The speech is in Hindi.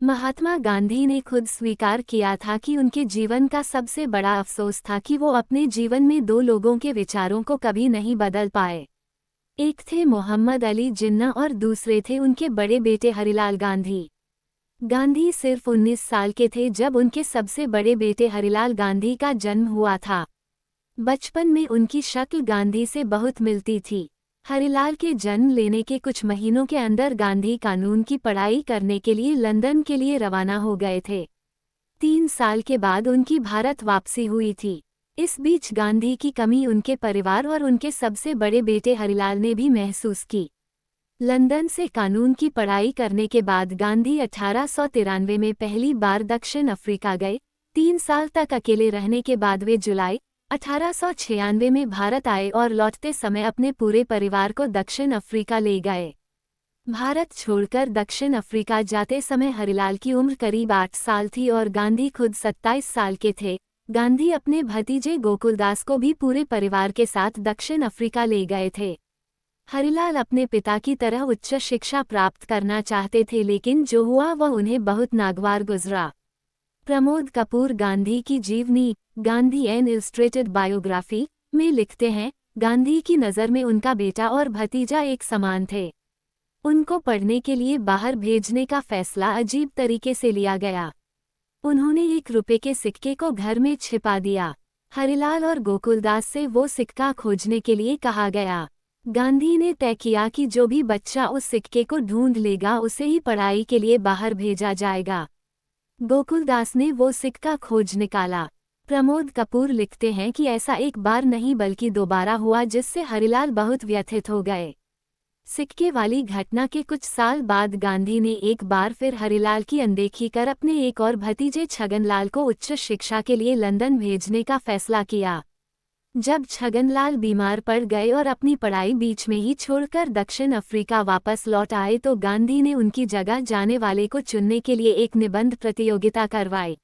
महात्मा गांधी ने खुद स्वीकार किया था कि उनके जीवन का सबसे बड़ा अफसोस था कि वो अपने जीवन में दो लोगों के विचारों को कभी नहीं बदल पाए। एक थे मोहम्मद अली जिन्ना और दूसरे थे उनके बड़े बेटे हरिलाल गांधी। गांधी सिर्फ 19 साल के थे जब उनके सबसे बड़े बेटे हरिलाल गांधी का जन्म हुआ था। बचपन में उनकी शक्ल गांधी से बहुत मिलती थी। हरिलाल के जन्म लेने के कुछ महीनों के अंदर गांधी कानून की पढ़ाई करने के लिए लंदन के लिए रवाना हो गए थे। 3 साल के बाद उनकी भारत वापसी हुई थी। इस बीच गांधी की कमी उनके परिवार और उनके सबसे बड़े बेटे हरिलाल ने भी महसूस की। लंदन से कानून की पढ़ाई करने के बाद गांधी 1893 में पहली बार दक्षिण अफ्रीका गए। 3 साल तक अकेले रहने के बाद वे जुलाई 1896 में भारत आए और लौटते समय अपने पूरे परिवार को दक्षिण अफ्रीका ले गए। भारत छोड़कर दक्षिण अफ्रीका जाते समय हरिलाल की उम्र करीब 8 साल थी और गांधी खुद 27 साल के थे। गांधी अपने भतीजे गोकुलदास को भी पूरे परिवार के साथ दक्षिण अफ्रीका ले गए थे। हरिलाल अपने पिता की तरह उच्च शिक्षा प्राप्त करना चाहते थे, लेकिन जो हुआ वह उन्हें बहुत नागवार गुजरा। प्रमोद कपूर गांधी की जीवनी गांधी एन इलस्ट्रेटेड बायोग्राफी में लिखते हैं, गांधी की नज़र में उनका बेटा और भतीजा एक समान थे। उनको पढ़ने के लिए बाहर भेजने का फैसला अजीब तरीके से लिया गया। उन्होंने 1 रुपये के सिक्के को घर में छिपा दिया। हरिलाल और गोकुलदास से वो सिक्का खोजने के लिए कहा गया। गांधी ने तय किया कि जो भी बच्चा उस सिक्के को ढूंढ लेगा उसे ही पढ़ाई के लिए बाहर भेजा जाएगा। गोकुलदास ने वो सिक्का खोज निकाला। प्रमोद कपूर लिखते हैं कि ऐसा एक बार नहीं बल्कि दोबारा हुआ, जिससे हरिलाल बहुत व्यथित हो गए। सिक्के वाली घटना के कुछ साल बाद गांधी ने एक बार फिर हरिलाल की अनदेखी कर अपने एक और भतीजे छगनलाल को उच्च शिक्षा के लिए लंदन भेजने का फैसला किया। जब छगनलाल बीमार पड़ गए और अपनी पढ़ाई बीच में ही छोड़कर दक्षिण अफ्रीका वापस लौट आए तो गांधी ने उनकी जगह जाने वाले को चुनने के लिए एक निबंध प्रतियोगिता करवाई।